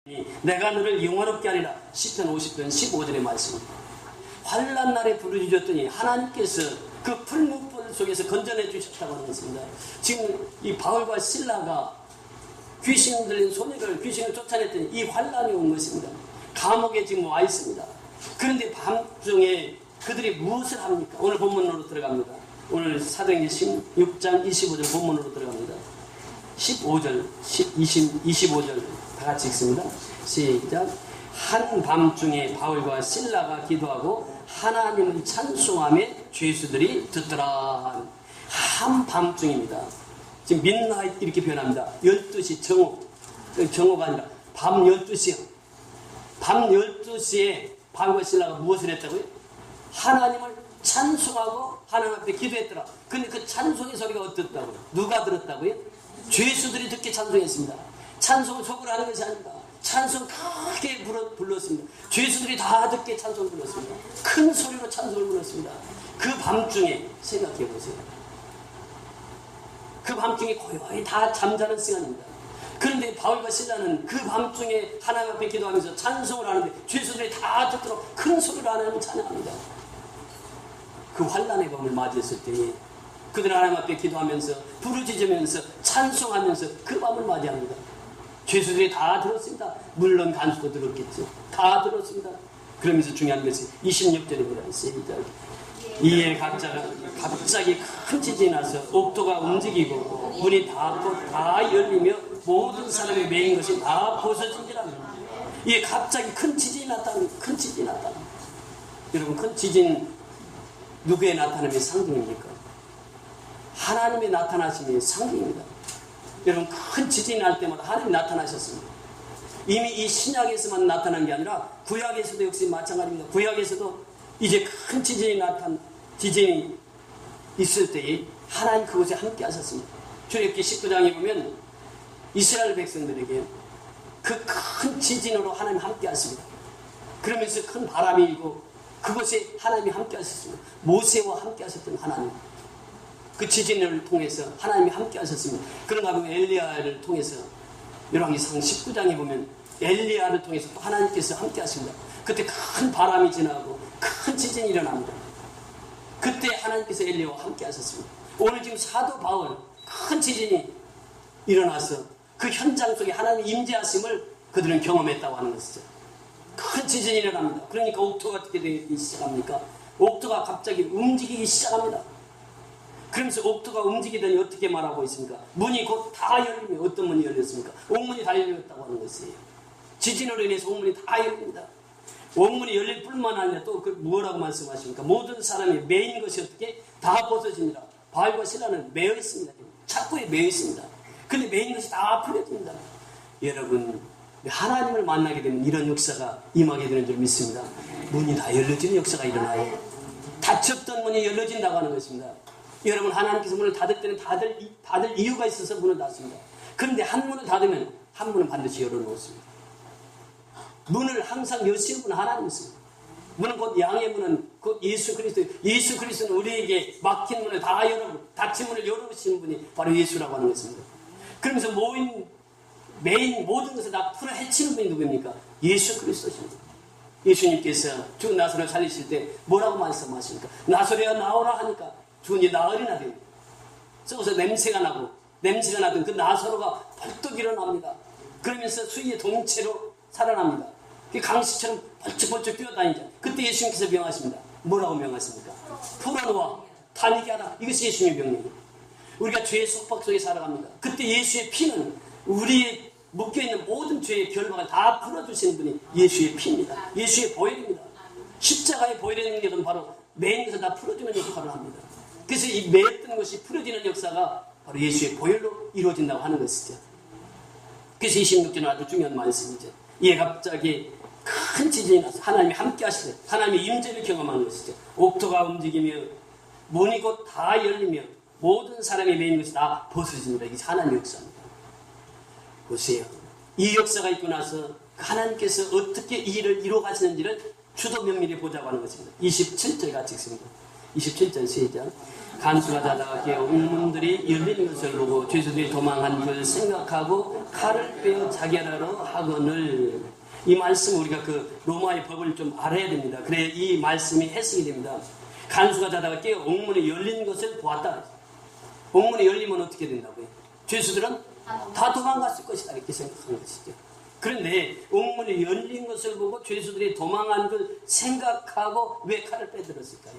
내가 너를 영원롭게 하리라. 시편 50편 15절의 말씀입니다. 환난 날에 부르짖었더니 하나님께서 그 풀무불 속에서 건져내 주셨다고 하는 것입니다. 지금 이 바울과 실라가 귀신 들린 소녀를 귀신을 쫓아냈더니 이 환난이 온 것입니다. 감옥에 지금 와 있습니다. 그런데 밤중에 그들이 무엇을 합니까? 오늘 본문으로 들어갑니다. 오늘 사도행전 16장 25절 본문으로 들어갑니다. 15절, 25절 다 같이 읽습니다. 시작. 한밤중에 바울과 실라가 기도하고 하나님을 찬송하며 죄수들이 듣더라. 한밤중입니다. 지금 midnight 이렇게 표현합니다. 12시 정오가 아니라 밤 12시요. 밤 12시에 바울과 실라가 무엇을 했다고요? 하나님을 찬송하고 하나님 앞에 기도했더라. 근데 그 찬송의 소리가 어떻다고요? 누가 들었다고요? 죄수들이 듣게 찬송했습니다. 찬송을 속으로 하는 것이 아닙니다. 찬송 크게 불렀습니다. 죄수들이 다 듣게 찬송을 불렀습니다. 큰 소리로 찬송을 불렀습니다. 그 밤중에 생각해 보세요. 그 밤중에 고요히 다 잠자는 시간입니다. 그런데 바울과 실라는 그 밤중에 하나님 앞에 기도하면서 찬송을 하는데 죄수들이 다 듣도록 큰 소리로 하나님을 찬양합니다. 그 환난의 밤을 맞이했을 때에 그들은 하나님 앞에 기도하면서 부르짖으면서 찬송하면서 그 밤을 맞이합니다. 죄수들이 다 들었습니다. 물론 간수도 들었겠죠. 다 들었습니다. 그러면서 중요한 것이 26절입니다. 시작. 이에 갑자기 큰 지진이 나서 옥토가 움직이고 문이 다 열리며 모든 사람이 매인 것이 다 벗어진지라. 이에 갑자기 큰 지진이 났다는 여러분, 큰 지진 누구의 나타남이 상징입니까? 하나님의 나타나심이 상징입니다. 여러분, 큰 지진이 날 때마다 하나님이 나타나셨습니다. 이미 이 신약에서만 나타난 게 아니라 구약에서도 역시 마찬가지입니다. 구약에서도 이제 큰 지진이 있을 때에 하나님 그곳에 함께 하셨습니다. 출애굽기 19장에 보면 이스라엘 백성들에게 그 큰 지진으로 하나님 함께 하십니다. 그러면서 큰 바람이 일고 그곳에 하나님이 함께 하셨습니다. 모세와 함께 하셨던 하나님, 그 지진을 통해서 하나님이 함께 하셨습니다. 그런가 하면 엘리야를 통해서 열왕기상 19장에 보면 엘리야를 통해서 또 하나님께서 함께 하십니다. 그때 큰 바람이 지나고 큰 지진이 일어납니다. 그때 하나님께서 엘리야와 함께 하셨습니다. 오늘 지금 사도 바울 큰 지진이 일어나서 그 현장 속에 하나님의 임재하심을 그들은 경험했다고 하는 것이죠. 큰 지진이 일어납니다. 그러니까 옥토가 어떻게 되기 시작합니까? 옥토가 갑자기 움직이기 시작합니다. 그러면서 옥토가 움직이더니 어떻게 말하고 있습니까? 문이 곧 다 열리며, 어떤 문이 열렸습니까? 옥문이 다 열렸다고 하는 것이에요. 지진으로 인해서 옥문이 다 열립니다. 옥문이 열릴 뿐만 아니라 또 그 뭐라고 말씀하십니까? 모든 사람이 매인 것이 어떻게 다 벗어집니다. 바울과 실라는 매여 있습니다. 착고에 매여 있습니다. 근데 매인 것이 다 풀려집니다. 여러분, 하나님을 만나게 되면 이런 역사가 임하게 되는 줄 믿습니다. 문이 다 열려지는 역사가 일어나요. 닫혔던 문이 열려진다고 하는 것입니다. 여러분, 하나님께서 문을 닫을 때는 다들 이유가 있어서 문을 닫습니다. 그런데 한 문을 닫으면 한 문은 반드시 열어놓습니다. 문을 항상 여시는 분은 하나님이십니다. 문은 곧 양의 문은 곧 예수 그리스도. 예수 그리스도는 우리에게 막힌 문을 다 열고 닫힌 문을 열어주시는 분이 바로 예수라고 하는 것입니다. 그러면서 매인 모든 것을 다 풀어 헤치는 분이 누구입니까? 예수 그리스도십니다. 예수님께서 죽은 나사로를 살리실 때 뭐라고 말씀하십니까? 나사로야 나오라 하니까 죽은 이 나으리나 됩니다. 썩어서 냄새가 나던 그 나사로가 벌떡 일어납니다. 그러면서 수위의 동체로 살아납니다. 강시처럼 벌쩍벌쩍 뛰어다니죠. 그때 예수님께서 명하십니다. 뭐라고 명하십니까? 풀어놓아 다니게 하라. 이것이 예수님의 명령입니다. 우리가 죄의 속박 속에 살아갑니다. 그때 예수의 피는 우리의 묶여있는 모든 죄의 결박을 다 풀어주시는 분이 예수의 피입니다. 예수의 보혈입니다. 십자가의 보혈의 능력은 바로 매인 것을 다 풀어주는 역할을 합니다. 그래서 이 매였던 것이 풀어지는 역사가 바로 예수의 보혈로 이루어진다고 하는 것이죠. 그래서 26절은 아주 중요한 말씀이죠. 이에 갑자기 큰 지진이 나서 하나님이 함께 하시죠. 하나님의 임재를 경험하는 것이죠. 옥토가 움직이며 문이 곧 다 열리며 모든 사람이 매인 것이 다 벗어집니다. 이게 하나님의 역사입니다. 보세요. 이 역사가 있고 나서 하나님께서 어떻게 이 일을 이루어 가시는지를 주도 면밀히 보자고 하는 것입니다. 27절 같이 읽습니다. 27절 시작. 간수가 자다가 깨어 옥문들이 열린 것을 보고 죄수들이 도망한 걸 생각하고 칼을 빼어 자결하러 하거늘. 이 말씀 우리가 그 로마의 법을 좀 알아야 됩니다. 그래야 이 말씀이 해석이 됩니다. 간수가 자다가 깨어 옥문이 열린 것을 보았다. 옥문이 열리면 어떻게 된다고요? 죄수들은 다 도망갔을 것이다 이렇게 생각한 것이죠. 그런데 옥문이 열린 것을 보고 죄수들이 도망한 걸 생각하고 왜 칼을 빼들었을까요?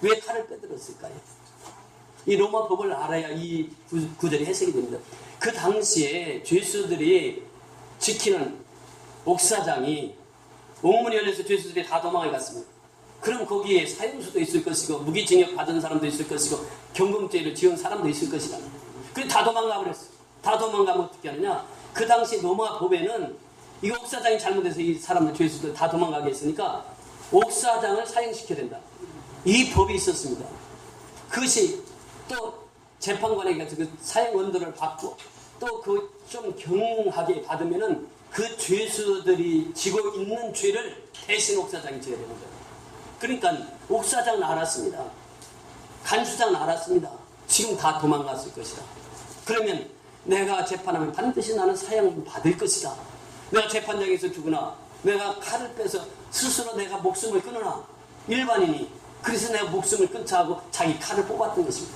왜 칼을 빼들었을까요? 이 로마 법을 알아야 이 구절이 해석이 됩니다. 그 당시에 죄수들이 지키는 옥사장이 옥문이 열려서 죄수들이 다 도망을 갔습니다. 그럼 거기에 사형수도 있을 것이고 무기징역 받은 사람도 있을 것이고 경범죄를 지은 사람도 있을 것이다. 그래서 다 도망가 버렸어요. 다 도망가면 어떻게 하느냐? 그 당시 로마 법에는 이 옥사장이 잘못해서 이 사람들 죄수들 다 도망가게 했으니까 옥사장을 사형시켜야 된다. 이 법이 있었습니다. 그것이 또 재판관에게 그 사형 원도를 받고 또 그 좀 경하게 받으면은 그 죄수들이 지고 있는 죄를 대신 옥사장이 져야 되는 거예요. 그러니까 옥사장은 알았습니다. 간수장은 알았습니다. 지금 다 도망갔을 것이다. 그러면 내가 재판하면 반드시 나는 사형 받을 것이다. 내가 재판장에서 죽으나 내가 칼을 빼서 스스로 내가 목숨을 끊으나 일반인이 그래서 내가 목숨을 끊자 하고 자기 칼을 뽑았던 것입니다.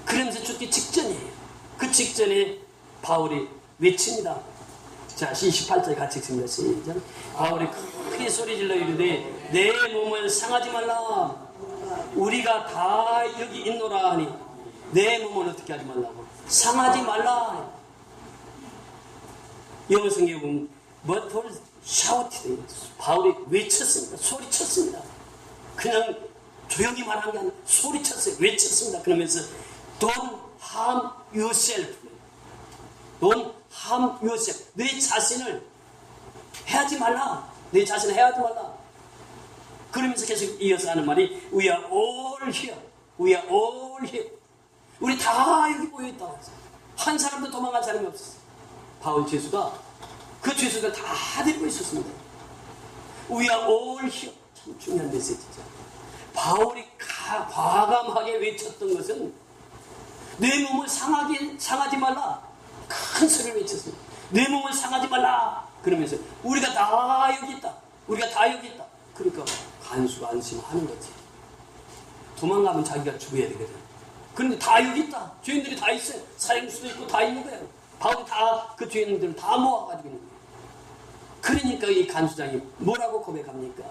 그러면서 죽기 직전이에요. 그 직전에 바울이 외칩니다. 자, 28절 같이 읽습니다. 시작. 바울이 크게 소리질러 이르되 내 몸을 상하지 말라. 우리가 다 여기 있노라 하니 내 몸을 어떻게 하지 말라고? 상하지 말라. 영어 성경에 보면 But Paul shouted. 바울이 외쳤습니다. 소리쳤습니다. 그냥 조용히 말한 게 아니라 소리쳤어요. 외쳤습니다. 그러면서 Don't harm yourself. Don't harm yourself. 내 자신을 해하지 말라. 내 자신을 해하지 말라. 그러면서 계속 이어서 하는 말이 We are all here. We are all here. 우리 다 여기 모여있다. 한 사람도 도망간 사람이 없었어요. 바울 죄수가 그 죄수들 다 데리고 있었습니다. We are all here. 참 중요한 메시지죠. 바울이 과감하게 외쳤던 것은 내 몸을 상하지 말라. 큰 소리를 외쳤습니다. 내 몸을 상하지 말라. 그러면서 우리가 다 여기 있다. 우리가 다 여기 있다. 그러니까 간수가 안심하는 거지. 도망가면 자기가 죽어야 되거든. 그런데 다 여기 있다. 죄인들이 다 있어요. 사형수도 있고 다 있는 거예요. 바울이 다 그 죄인들을 다 모아가지고 있는 거예요. 그러니까 이 간수장이 뭐라고 고백합니까?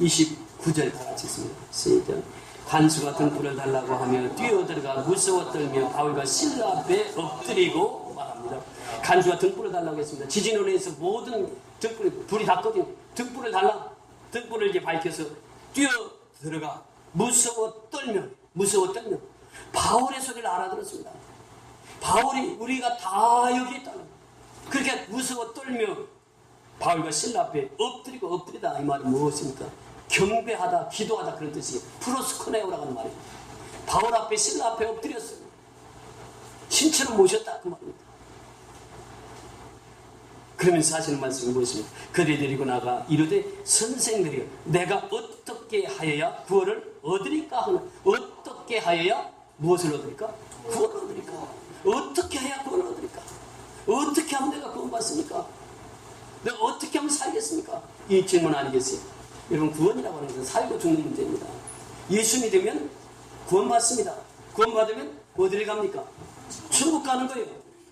29절 다 같이 있습니다. 시작. 간수가 등불을 달라고 하며 뛰어들어가 무서워 떨며 바울과 실라 앞에 엎드리고 말합니다. 간수가 등불을 달라고 했습니다. 지진으로 해서 모든 불이 다 꺼진 등불을 달라. 등불을 이제 밝혀서 뛰어들어가 무서워 떨며 바울의 소리를 알아들었습니다. 바울이 우리가 다 여기 있다는 그렇게 무서워 떨며 바울과 실라 앞에 엎드리다 이 말은 무엇입니까? 경배하다, 기도하다 그런 뜻이에요. 프로스코네오라고 하는 말이에요. 바울 앞에 실라 앞에 엎드렸어요. 신처럼 모셨다 그 말입니다. 그러면서 하시는 말씀이 무엇입니까? 그들이 데리고 나가 이르되 선생들이여 내가 어떻게 하여야 구원을 얻으리까 하는 어떻게 하여야 무엇을 얻으리까? 구원을 얻으리까? 어떻게 해야 구원을 얻으리까? 어떻게 하면 내가 구원받습니까? 내가 어떻게 하면 살겠습니까? 이 질문 아니겠어요? 여러분 구원이라고 하는 것은 살고 죽는 문제입니다. 예수 믿으면 구원받습니다. 구원받으면 어디를 갑니까? 천국 가는 거예요.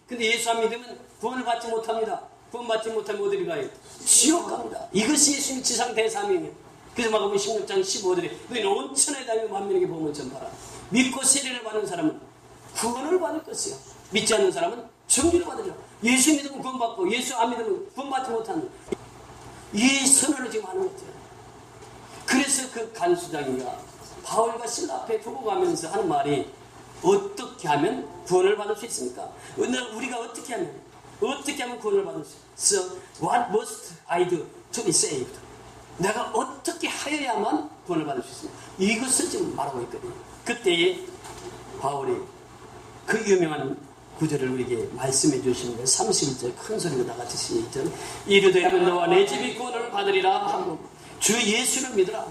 근데 예수 안 믿으면 구원을 받지 못합니다. 구원받지 못하면 어디를 가요? 지옥 갑니다. 이것이 예수님의 지상 대사명이에요. 그래서 마가복음 16장 15절에 너희는 온 천하에 다니며 만민에게 복음을 전파하라. 믿고 세례를 받는 사람은 구원을 받을 것이요. 믿지 않는 사람은 정죄를 받으리라. 예수 믿으면 구원받고 예수 안 믿으면 구원받지 못하는 이 선언을 지금 하는 거죠. 그래서 그 간수장이가 바울과 실라 앞에 두고 가면서 하는 말이 어떻게 하면 구원을 받을 수 있습니까? 우리가 어떻게 하면 구원을 받을 수 있어? What must I do to be saved? 내가 어떻게 하여야만 구원을 받을 수 있습니까? 이것을 지금 말하고 있거든요. 그때에 바울이 그 유명한 구절을 우리에게 말씀해 주시는데 31절 큰 소리로 다 같이 시작. 이르되 너와 내 집이 구원을 받으리라 하고 주 예수를 믿으라.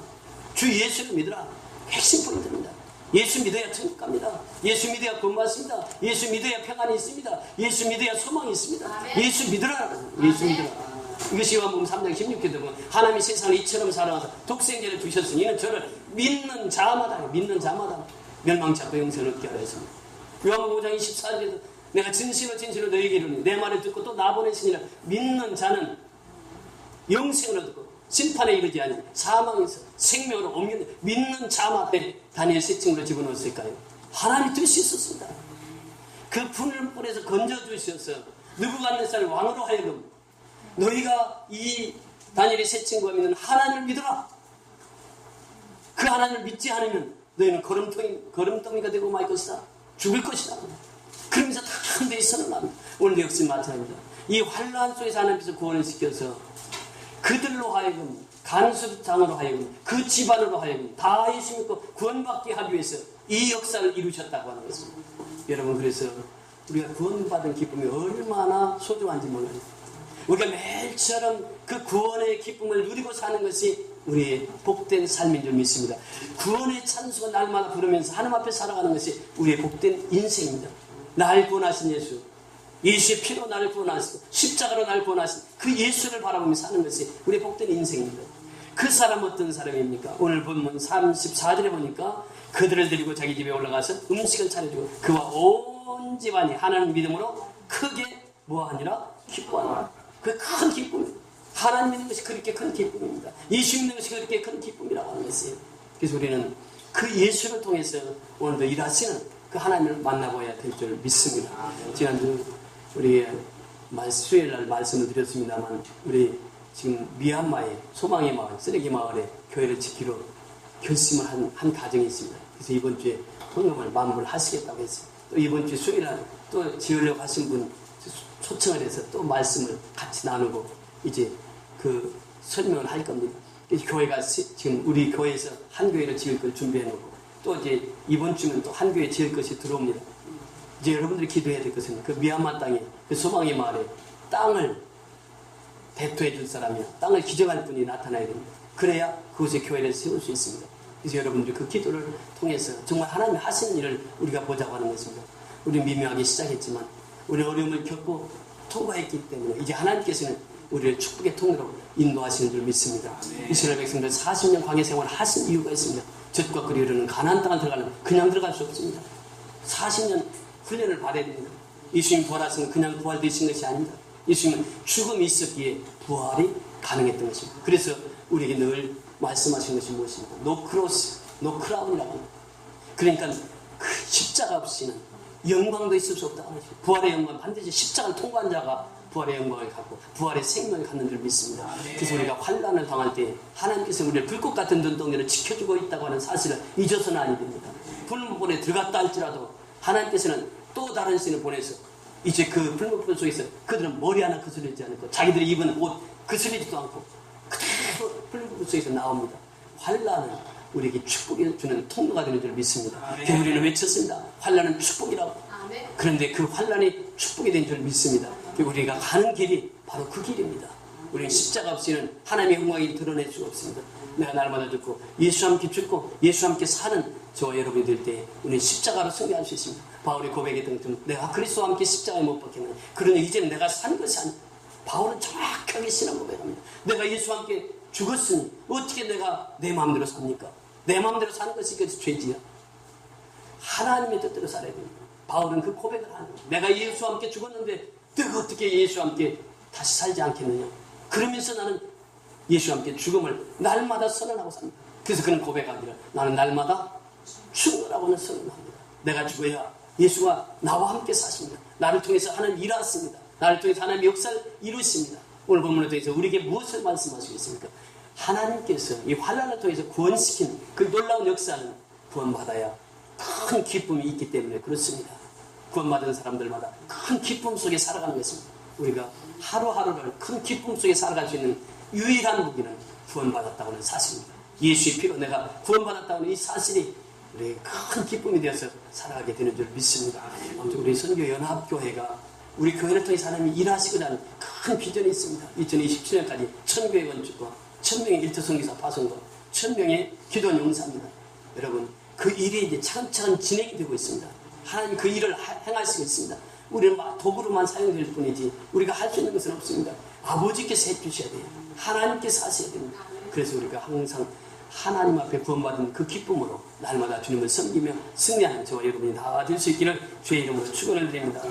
주 예수를 믿으라. 핵심 포인트입니다. 예수 믿어야 천국 갑니다. 예수 믿어야 구원받습니다. 예수 믿어야 평안이 있습니다. 예수 믿어야 소망이 있습니다. 예수 믿으라. 예수 믿으라. 이것이 요한복음 3장 16절에 보면 하나님이 세상을 이처럼 사랑하사 독생자를 주셨으니 이는 저를 믿는 자마다 멸망치 않고 영생을 얻게 하려 했습니다. 요한복음 5장 24절에도 내가 진실로 너희에게 이르노니 내 말을 듣고 또 나 보내시니라 믿는 자는 영생을 얻고 심판에 이르지 아니 사망에서 생명으로 옮기는 믿는 자마다 다니엘 세 층으로 집어넣었을까요? 하나님이 뜻이 있었습니다. 그 불에서 건져주셔서 느부갓네살 왕으로 하여금 너희가 이 다니엘의 세 친구가 믿는 하나님을 믿어라. 그 하나님을 믿지 않으면 너희는 거름덩이가 되고 말 것이다. 죽을 것이다. 그러면서 다 한 데 선언합니다. 오늘도 역시 마찬가지입니다. 이 환란 속에서 하나님께서 구원을 시켜서 그들로 하여금 간수장으로 하여금 그 집안으로 하여금 다 예수 믿고 구원받게 하기 위해서 이 역사를 이루셨다고 하는 것입니다. 여러분 그래서 우리가 구원받은 기쁨이 얼마나 소중한지 몰라요. 우리가 매일처럼 그 구원의 기쁨을 누리고 사는 것이 우리의 복된 삶인 줄 믿습니다. 구원의 찬수가 날마다 부르면서 하나님 앞에 살아가는 것이 우리의 복된 인생입니다. 날 구원하신 예수, 예수의 피로 나를 구원하시고 십자가로 나를 구원하신 그 예수를 바라보며 사는 것이 우리의 복된 인생입니다. 그 사람 어떤 사람입니까? 오늘 본문 34절에 보니까 그들을 데리고 자기 집에 올라가서 음식을 차려주고 그와 온 집안이 하나님 믿음으로 크게 뭐하니라? 기뻐하니라. 그 큰 기쁨, 하나님 믿는 것이 그렇게 큰 기쁨입니다. 예수 믿는 것이 그렇게 큰 기쁨이라고 하는 것이에요. 그래서 우리는 그 예수를 통해서 오늘도 일하시는 그 하나님을 만나봐야 될 줄 믿습니다. 지난주 우리 수요일날 말씀을 드렸습니다만 우리 지금 미얀마의 소망의 마을, 쓰레기 마을에 교회를 지키러 결심을 한 가정이 있습니다. 그래서 이번 주에 통역을 마무리를 하시겠다고 했어요. 또 이번 주 수요일날 또 지으려고 하신 분 초청을 해서 또 말씀을 같이 나누고 이제 그 설명을 할 겁니다. 교회가 지금 우리 교회에서 한 교회를 지을 걸 준비해 놓고 또 이제 이번 주면 또 한 교회 지을 것이 들어옵니다. 이제 여러분들이 기도해야 될 것은 그 미얀마 땅에 그 소망의 마을에 땅을 대토해 줄 사람이야 땅을 기증할 분이 나타나야 됩니다. 그래야 그곳에 교회를 세울 수 있습니다. 그래서 여러분들 그 기도를 통해서 정말 하나님이 하시는 일을 우리가 보자고 하는 것입니다. 우리 미묘하게 시작했지만 우리 어려움을 겪고 통과했기 때문에 이제 하나님께서는 우리를 축복의 통로로 인도하시는 줄 믿습니다. 이스라엘 백성들 40년 광야 생활을 하신 이유가 있습니다. 젖과 꿀이 흐르는 가나안 땅을 들어가려면 그냥 들어갈 수 없습니다. 40년 훈련을 받아야 됩니다. 예수님 부활하신 그냥 부활되신 것이 아닙니다. 예수님은 죽음이 있었기에 부활이 가능했던 것입니다. 그래서 우리에게 늘 말씀하신 것이 무엇입니까? 노 크로스, 노 크라운이라고 합니다. 그러니까 그 십자가 없이는 영광도 있을 수 없다고 하죠. 부활의 영광 반드시 십자가를 통과한 자가 부활의 영광을 갖고 부활의 생명을 갖는 줄 믿습니다. 그래서 우리가 환난을 당할 때 하나님께서 우리를 불꽃 같은 눈동이를 지켜주고 있다고 하는 사실을 잊어서는 아니 됩니다. 불문불에 들어갔다 할지라도 하나님께서는 또 다른 신을 보내서 이제 그 불문불 속에서 그들은 머리 하나 그스르지 않고 자기들이 입은 옷 그스르지도 않고 그대로 불문불 속에서 나옵니다. 환난은 우리에게 축복을 주는 통로가 되는 줄 믿습니다. 그래서 우리는 외쳤습니다. 환난은 축복이라고. 그런데 그 환난이 축복이 된 줄 믿습니다. 우리가 가는 길이 바로 그 길입니다. 우리는 십자가 없이는 하나님의 영광을 드러낼 수가 없습니다. 내가 날마다 듣고 예수와 함께 죽고 예수와 함께 사는 저와 여러분이 될 때 우리는 십자가로 승리할 수 있습니다. 바울이 고백했던 것처럼 내가 그리스도와 함께 십자가에 못 박혔느니 그러니 이제는 내가 산 것이 아니라 바울은 정확하게 신앙 고백합니다. 내가 예수와 함께 죽었으니 어떻게 내가 내 마음대로 삽니까? 내 마음대로 사는 것이 그래서 죄지야. 하나님의 뜻대로 살아야 됩니다. 바울은 그 고백을 하는 거예요. 내가 예수와 함께 죽었는데 내가 어떻게 예수와 함께 다시 살지 않겠느냐. 그러면서 나는 예수와 함께 죽음을 날마다 선언하고 삽니다. 그래서 그는 고백하기를 나는 날마다 죽으라고는 선언합니다. 내가 죽어야 예수가 나와 함께 사십니다. 나를 통해서 하나님 일하십니다. 나를 통해서 하나님 역사를 이루십니다. 오늘 본문에 대해서 우리에게 무엇을 말씀하시겠습니까? 하나님께서 이 환난을 통해서 구원시킨 그 놀라운 역사는 구원받아야 큰 기쁨이 있기 때문에 그렇습니다. 구원받은 사람들마다 큰 기쁨 속에 살아가는 것입니다. 우리가 하루하루를 큰 기쁨 속에 살아갈 수 있는 유일한 무기는 구원받았다고 하는 사실입니다. 예수의 피로 내가 구원받았다고 하는 이 사실이 우리에게 큰 기쁨이 되어서 살아가게 되는 줄 믿습니다. 아무튼 우리 선교연합교회가 우리 교회를 통해 하나님이 일하시고자 하는 큰 비전이 있습니다. 2027년까지 1000교회 건축과 1000명의 일터선교사 파송과 1000명의 기도원 용사입니다. 여러분 그 일이 이제 차근차근 진행이 되고 있습니다. 하나님 그 일을 행하시고 있습니다. 우리는 도구로만 사용될 뿐이지 우리가 할 수 있는 것은 없습니다. 아버지께서 해주셔야 돼요. 하나님께서 하셔야 됩니다. 그래서 우리가 항상 하나님 앞에 구원받은 그 기쁨으로 날마다 주님을 섬기며 승리하는 저와 여러분이 다 될 수 있기를 주의 이름으로 축원을 드립니다.